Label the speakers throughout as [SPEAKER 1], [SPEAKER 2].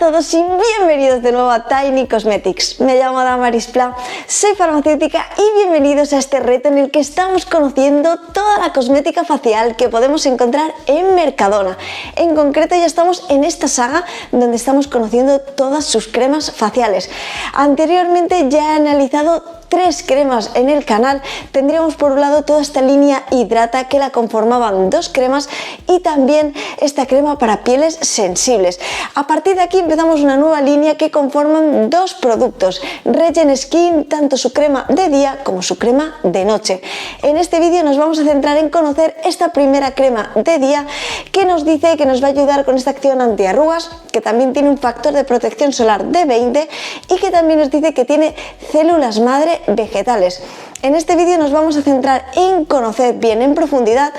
[SPEAKER 1] todos y bienvenidos de nuevo a Tiny Cosmetics. Me llamo Damaris Pla, soy farmacéutica y bienvenidos a este reto en el que estamos conociendo toda la cosmética facial que podemos encontrar en Mercadona. En concreto ya estamos en esta saga donde estamos conociendo todas sus cremas faciales. Anteriormente ya he analizado 3 cremas en el canal. Tendríamos por un lado toda esta línea Hidrata, que la conformaban 2 cremas, y también esta crema para pieles sensibles. A partir de aquí empezamos una nueva línea que conforman 2 productos, Regen Skin, tanto su crema de día como su crema de noche. En este vídeo nos vamos a centrar en conocer esta primera crema de día, que nos dice que nos va a ayudar con esta acción antiarrugas, que también tiene un factor de protección solar de 20 y que también nos dice que tiene células madre vegetales. En este vídeo nos vamos a centrar en conocer bien en profundidad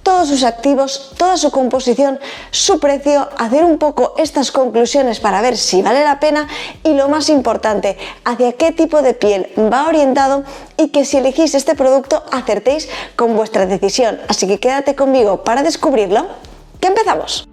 [SPEAKER 1] todos sus activos, toda su composición, su precio, hacer un poco estas conclusiones para ver si vale la pena y, lo más importante, hacia qué tipo de piel va orientado, y que si elegís este producto acertéis con vuestra decisión. Así que quédate conmigo para descubrirlo. ¡Que empezamos!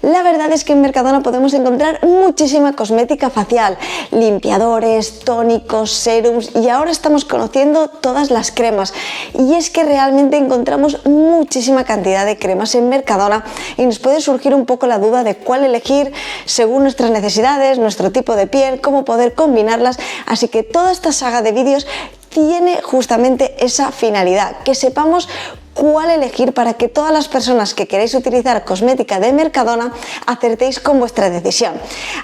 [SPEAKER 1] La verdad es que en Mercadona podemos encontrar muchísima cosmética facial, limpiadores, tónicos, serums, y ahora estamos conociendo todas las cremas. Y es que realmente encontramos muchísima cantidad de cremas en Mercadona y nos puede surgir un poco la duda de cuál elegir según nuestras necesidades, nuestro tipo de piel, cómo poder combinarlas. Así que toda esta saga de vídeos tiene justamente esa finalidad, que sepamos cuál elegir para que todas las personas que queréis utilizar cosmética de Mercadona acertéis con vuestra decisión.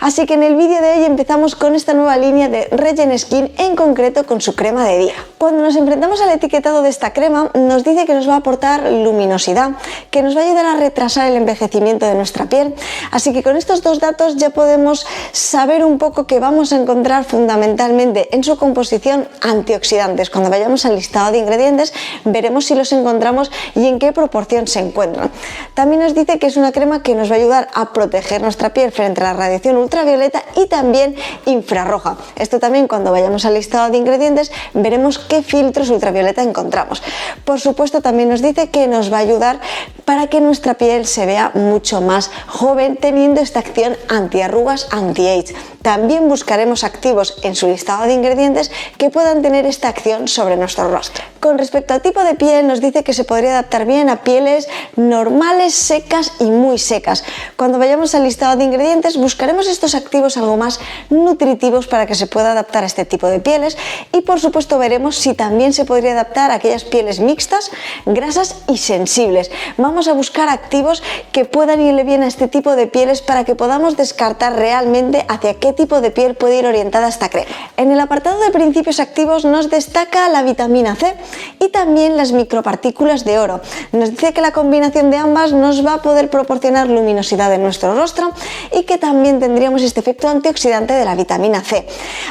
[SPEAKER 1] Así que en el vídeo de hoy empezamos con esta nueva línea de Regen Skin, en concreto con su crema de día. Cuando nos enfrentamos al etiquetado de esta crema, nos dice que nos va a aportar luminosidad, que nos va a ayudar a retrasar el envejecimiento de nuestra piel. Así que con estos 2 datos ya podemos saber un poco que vamos a encontrar fundamentalmente en su composición antioxidantes. Cuando vayamos al listado de ingredientes veremos si los encontramos y en qué proporción se encuentran. También nos dice que es una crema que nos va a ayudar a proteger nuestra piel frente a la radiación ultravioleta y también infrarroja. Esto también, cuando vayamos al listado de ingredientes, veremos qué filtros ultravioleta encontramos. Por supuesto, también nos dice que nos va a ayudar para que nuestra piel se vea mucho más joven, teniendo esta acción antiarrugas, anti-age. También buscaremos activos en su listado de ingredientes que puedan tener esta acción sobre nuestro rostro. Con respecto al tipo de piel, nos dice que se podría adaptar bien a pieles normales, secas y muy secas. Cuando vayamos al listado de ingredientes buscaremos estos activos algo más nutritivos para que se pueda adaptar a este tipo de pieles, y por supuesto veremos si también se podría adaptar a aquellas pieles mixtas, grasas y sensibles. Vamos a buscar activos que puedan irle bien a este tipo de pieles para que podamos descartar realmente hacia qué tipo de piel puede ir orientada esta crema. En el apartado de principios activos nos destaca la vitamina C y también las micropartículas de oro. Nos dice que la combinación de ambas nos va a poder proporcionar luminosidad en nuestro rostro y que también tendríamos este efecto antioxidante de la vitamina C.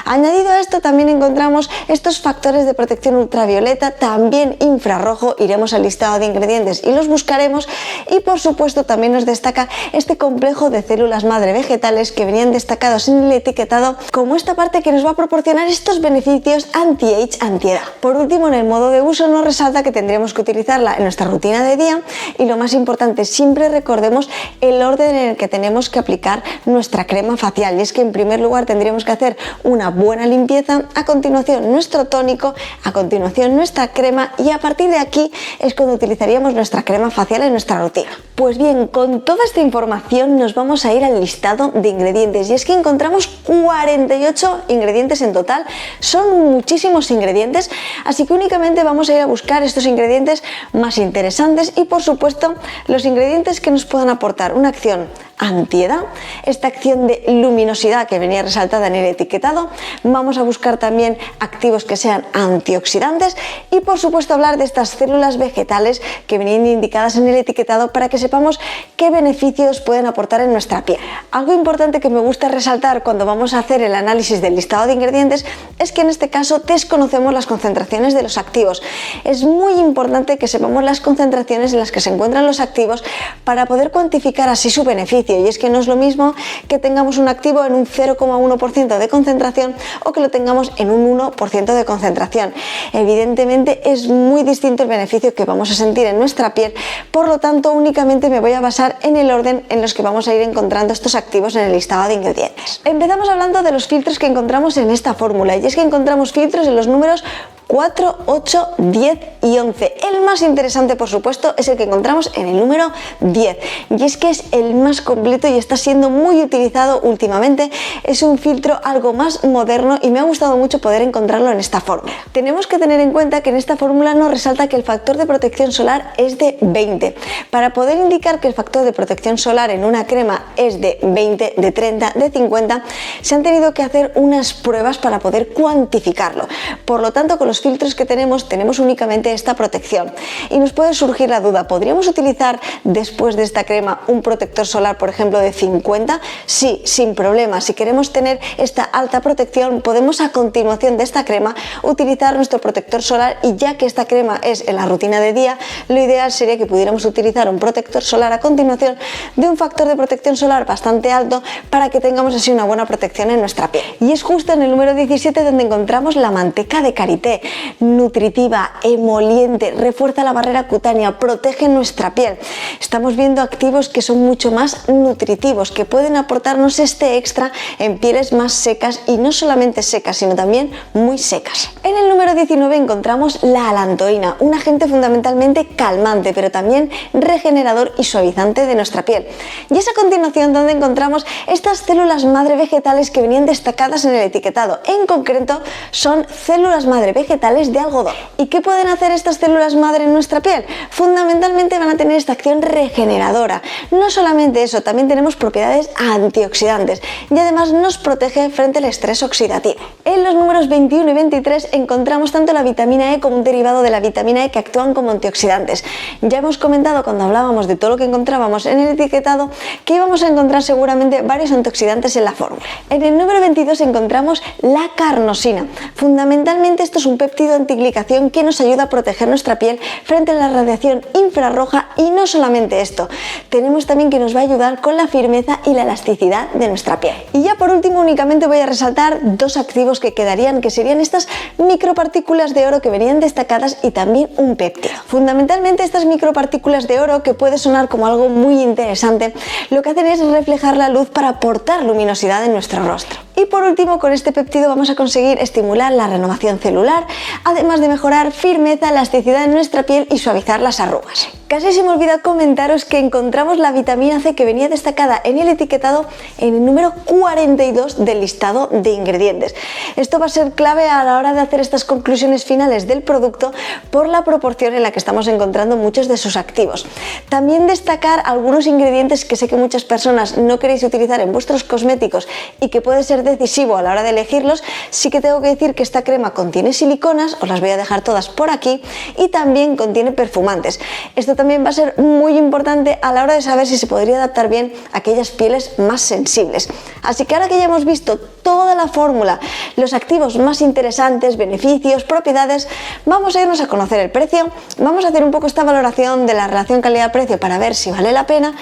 [SPEAKER 1] Añadido a esto también encontramos estos factores de protección ultravioleta, también infrarrojo. Iremos al listado de ingredientes y los buscaremos, y por supuesto también nos destaca este complejo de células madre vegetales que venían destacados en el etiquetado como esta parte que nos va a proporcionar estos beneficios anti-age, anti-edad. Por último, en el modo de uso nos resalta que tendríamos que utilizarla en nuestra rutina de día, y lo más importante, siempre recordemos el orden en el que tenemos que aplicar nuestra crema facial, y es que en primer lugar tendríamos que hacer una buena limpieza, a continuación nuestro tónico, a continuación nuestra crema, y a partir de aquí es cuando utilizaríamos nuestra crema facial en nuestra rutina. Pues bien, con toda esta información nos vamos a ir al listado de ingredientes, y es que encontramos 48 ingredientes en total. Son muchísimos ingredientes, así que únicamente vamos a ir a buscar estos ingredientes más interesantes y, por supuesto, los ingredientes que nos puedan aportar una acción antiedad, esta acción de luminosidad que venía resaltada en el etiquetado. Vamos a buscar también activos que sean antioxidantes y, por supuesto, hablar de estas células vegetales que venían indicadas en el etiquetado para que sepamos qué beneficios pueden aportar en nuestra piel. Algo importante que me gusta resaltar cuando vamos a hacer el análisis del listado de ingredientes es que en este caso desconocemos las concentraciones de los activos. Es muy importante que sepamos las concentraciones en las que se encuentran los activos para poder cuantificar así su beneficio. beneficio, y es que no es lo mismo que tengamos un activo en un 0,1% de concentración o que lo tengamos en un 1% de concentración. Evidentemente es muy distinto el beneficio que vamos a sentir en nuestra piel, por lo tanto únicamente me voy a basar en el orden en los que vamos a ir encontrando estos activos en el listado de ingredientes. Empezamos hablando de los filtros que encontramos en esta fórmula, y es que encontramos filtros en los números 4, 8, 10 y 11. El más interesante, por supuesto, es el que encontramos en el número 10, y es que es el más completo y está siendo muy utilizado últimamente. Es un filtro algo más moderno y me ha gustado mucho poder encontrarlo en esta fórmula. Tenemos que tener en cuenta que en esta fórmula nos resalta que el factor de protección solar es de 20. Para poder indicar que el factor de protección solar en una crema es de 20, de 30, de 50, se han tenido que hacer unas pruebas para poder cuantificarlo. Por lo tanto, con los filtros que tenemos únicamente esta protección, y nos puede surgir la duda: ¿podríamos utilizar después de esta crema un protector solar, por ejemplo, de 50? Sí, sin problema. Si queremos tener esta alta protección, podemos a continuación de esta crema utilizar nuestro protector solar, y ya que esta crema es en la rutina de día, lo ideal sería que pudiéramos utilizar un protector solar a continuación de un factor de protección solar bastante alto, para que tengamos así una buena protección en nuestra piel. Y es justo en el número 17 donde encontramos la manteca de karité. Nutritiva, emoliente, refuerza la barrera cutánea, protege nuestra piel. Estamos viendo activos que son mucho más nutritivos, que pueden aportarnos este extra en pieles más secas, y no solamente secas, sino también muy secas. En el número 19 encontramos la alantoína, un agente fundamentalmente calmante, pero también regenerador y suavizante de nuestra piel. Y es a continuación donde encontramos estas células madre vegetales que venían destacadas en el etiquetado. En concreto, son células madre vegetales de algodón. ¿Y qué pueden hacer estas células madre en nuestra piel? Fundamentalmente van a tener esta acción regeneradora. No solamente eso, también tenemos propiedades antioxidantes, y además nos protege frente al estrés oxidativo. En los números 21 y 23 encontramos tanto la vitamina E como un derivado de la vitamina E que actúan como antioxidantes. Ya hemos comentado cuando hablábamos de todo lo que encontrábamos en el etiquetado que íbamos a encontrar seguramente varios antioxidantes en la fórmula. En el número 22 encontramos la carnosina. Fundamentalmente esto es un péptido antiglicación que nos ayuda a proteger nuestra piel frente a la radiación infrarroja, y no solamente esto, tenemos también que nos va a ayudar con la firmeza y la elasticidad de nuestra piel. Y ya por último únicamente voy a resaltar dos activos que quedarían, que serían estas micropartículas de oro que venían destacadas, y también un péptido. Fundamentalmente estas micropartículas de oro, que puede sonar como algo muy interesante, lo que hacen es reflejar la luz para aportar luminosidad en nuestro rostro. Y por último, con este péptido vamos a conseguir estimular la renovación celular, además de mejorar firmeza, elasticidad en nuestra piel y suavizar las arrugas. Casi se me olvida comentaros que encontramos la vitamina C que venía destacada en el etiquetado en el número 42 del listado de ingredientes. Esto va a ser clave a la hora de hacer estas conclusiones finales del producto, por la proporción en la que estamos encontrando muchos de sus activos. También destacar algunos ingredientes que sé que muchas personas no queréis utilizar en vuestros cosméticos y que puede ser decisivo a la hora de elegirlos. Sí que tengo que decir que esta crema contiene siliconas, os las voy a dejar todas por aquí, y también contiene perfumantes. Esto también va a ser muy importante a la hora de saber si se podría adaptar bien a aquellas pieles más sensibles. Así que ahora que ya hemos visto toda la fórmula, los activos más interesantes, beneficios, propiedades, vamos a irnos a conocer el precio, vamos a hacer un poco esta valoración de la relación calidad-precio para ver si vale la pena,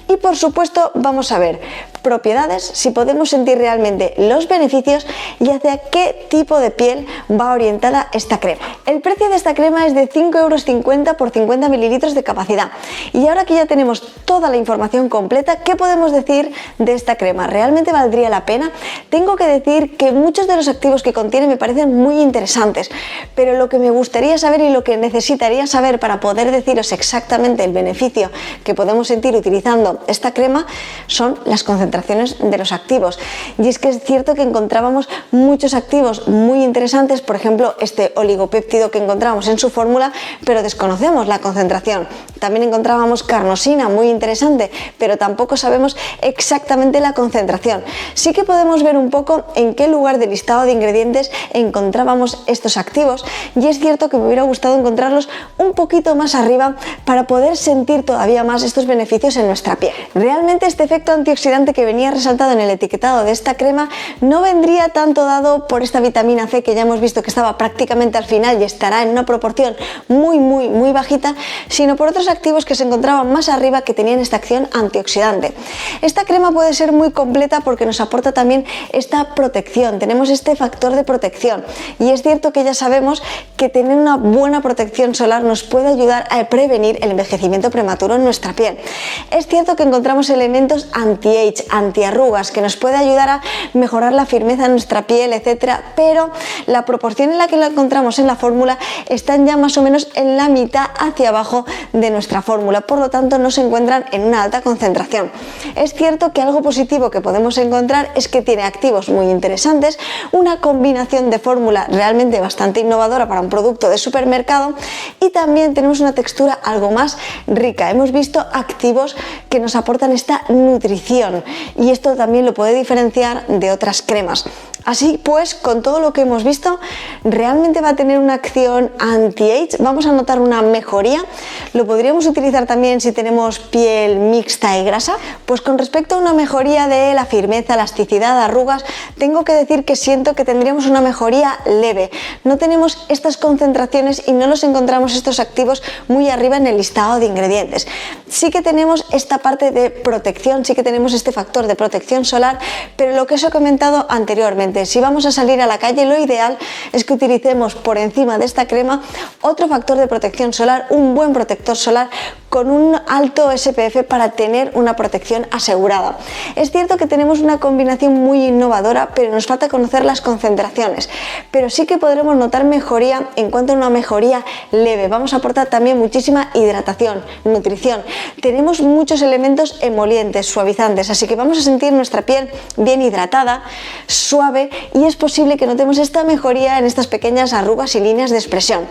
[SPEAKER 1] y por supuesto vamos a ver propiedades, si podemos sentir realmente los beneficios y hacia qué tipo de piel va orientada esta crema. El precio de esta crema es de 5,50 € por 50 mililitros de capacidad. Y ahora que ya tenemos toda la información completa, ¿qué podemos decir de esta crema? ¿Realmente valdría la pena? Tengo que decir que muchos de los activos que contiene me parecen muy interesantes, pero lo que me gustaría saber y lo que necesitaría saber para poder deciros exactamente el beneficio que podemos sentir utilizando esta crema son las concentraciones de los activos. Y es que es cierto que encontrábamos muchos activos muy interesantes, por ejemplo este oligopéptido que encontramos en su fórmula, pero desconocemos la concentración. También encontrábamos carnosina, muy interesante, pero tampoco sabemos exactamente la concentración. Sí que podemos ver un poco en qué lugar del listado de ingredientes encontrábamos estos activos, y es cierto que me hubiera gustado encontrarlos un poquito más arriba para poder sentir todavía más estos beneficios en nuestra piel. Realmente este efecto antioxidante que venía resaltado en el etiquetado de esta crema no vendría tanto dado por esta vitamina C, que ya hemos visto que estaba prácticamente al final y estará en una proporción muy bajita, sino por otros activos que se encontraban más arriba que tenían esta acción antioxidante. Esta crema puede ser muy completa porque nos aporta también esta protección, tenemos este factor de protección, y es cierto que ya sabemos que tener una buena protección solar nos puede ayudar a prevenir el envejecimiento prematuro en nuestra piel. Es cierto que encontramos elementos anti-age, antiarrugas, que nos puede ayudar a mejorar la firmeza de nuestra piel, etcétera, pero la proporción en la que la encontramos en la fórmula están ya más o menos en la mitad hacia abajo de nuestra fórmula, por lo tanto no se encuentran en una alta concentración. Es cierto que algo positivo que podemos encontrar es que tiene activos muy interesantes, una combinación de fórmula realmente bastante innovadora para un producto de supermercado, y también tenemos una textura algo más rica. Hemos visto activos que nos aportan esta nutrición, y esto también lo puede diferenciar de otras cremas. Así pues, con todo lo que hemos visto, realmente va a tener una acción anti-age, vamos a notar una mejoría. Lo podríamos utilizar también si tenemos piel mixta y grasa. Pues con respecto a una mejoría de la firmeza, elasticidad, arrugas, tengo que decir que siento que tendríamos una mejoría leve. No tenemos estas concentraciones y no los encontramos estos activos muy arriba en el listado de ingredientes. Sí que tenemos esta parte de protección, sí que tenemos este factor de protección solar, pero lo que os he comentado anteriormente, si vamos a salir a la calle, lo ideal es que utilicemos por encima de esta crema otro factor de protección solar, un buen protector solar con un alto SPF para tener una protección asegurada. Es cierto que tenemos una combinación muy innovadora, pero nos falta conocer las concentraciones, pero sí que podremos notar mejoría en cuanto a una mejoría leve. Vamos a aportar también muchísima hidratación, nutrición. Tenemos muchos elementos emolientes, suavizantes, así que vamos a sentir nuestra piel bien hidratada, suave, y es posible que notemos esta mejoría en estas pequeñas arrugas y líneas de expresión.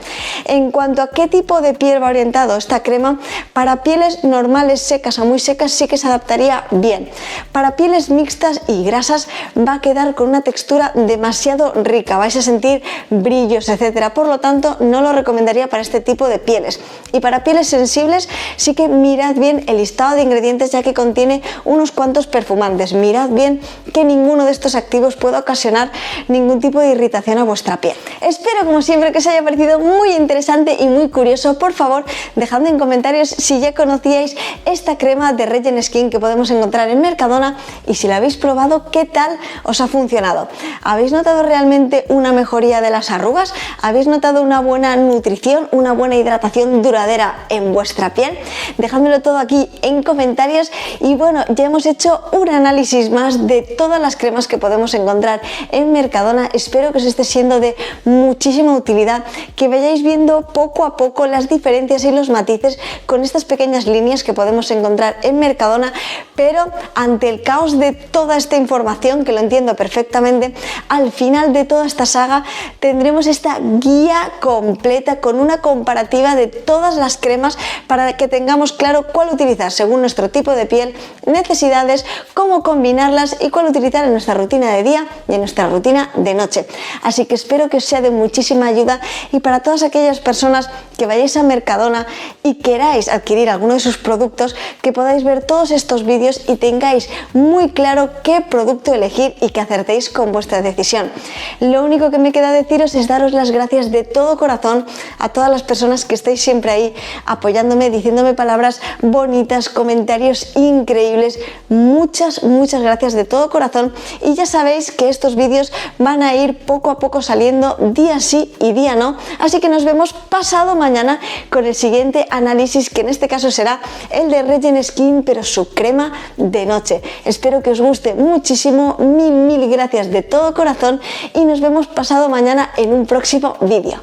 [SPEAKER 1] En cuanto a qué tipo de piel va orientado esta crema, para pieles normales, secas o muy secas, sí que se adaptaría bien. Para pieles mixtas y grasas va a quedar con una textura demasiado rica, vais a sentir brillos, etcétera. Por lo tanto, no lo recomendaría para este tipo de pieles. Y para pieles sensibles, sí que mirad bien el listado de ingredientes, ya que contiene unos cuantos perfumantes. Mirad bien que ninguno de estos activos pueda ocasionar ningún tipo de irritación a vuestra piel. Espero, como siempre, que os haya parecido muy interesante y muy curioso. Por favor, dejadme en comentarios si ya conocíais esta crema de Regent Skin que podemos encontrar en Mercadona, y si la habéis probado, ¿qué tal os ha funcionado? ¿Habéis notado realmente una mejoría de las arrugas? ¿Habéis notado una buena nutrición, una buena hidratación duradera en vuestra piel? Dejádmelo todo aquí en comentarios. Y bueno, ya hemos hecho un análisis más de todas las cremas que podemos encontrar en Mercadona. Espero que os esté siendo de muchísima utilidad, que vayáis viendo poco a poco las diferencias y los matices con estas pequeñas líneas que podemos encontrar en Mercadona, pero ante el caos de toda esta información, que lo entiendo perfectamente, al final de toda esta saga tendremos esta guía completa con una comparativa de todas las cremas para que tengamos claro cuál utilizar según nuestro tipo de piel, necesidades, cómo combinarlas y cuál utilizar en nuestra rutina de día y en nuestra rutina de noche. Así que espero que os sea de muchísima ayuda, y para todas aquellas personas que vayáis a Mercadona y queráis adquirir alguno de sus productos, que podáis ver todos estos vídeos y tengáis muy claro qué producto elegir y que acertéis con vuestra decisión. Lo único que me queda deciros es daros las gracias de todo corazón a todas las personas que estáis siempre ahí apoyándome, diciéndome palabras bonitas, comentarios increíbles. Muchas gracias de todo corazón, y ya sabéis que estos vídeos van a ir poco a poco saliendo, día sí y día no, así que nos vemos pasado mañana con el siguiente análisis, que en este caso será el de Regent Skin, pero su crema de noche. Espero que os guste muchísimo, mil gracias de todo corazón, y nos vemos pasado mañana en un próximo vídeo.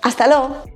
[SPEAKER 1] ¡Hasta luego!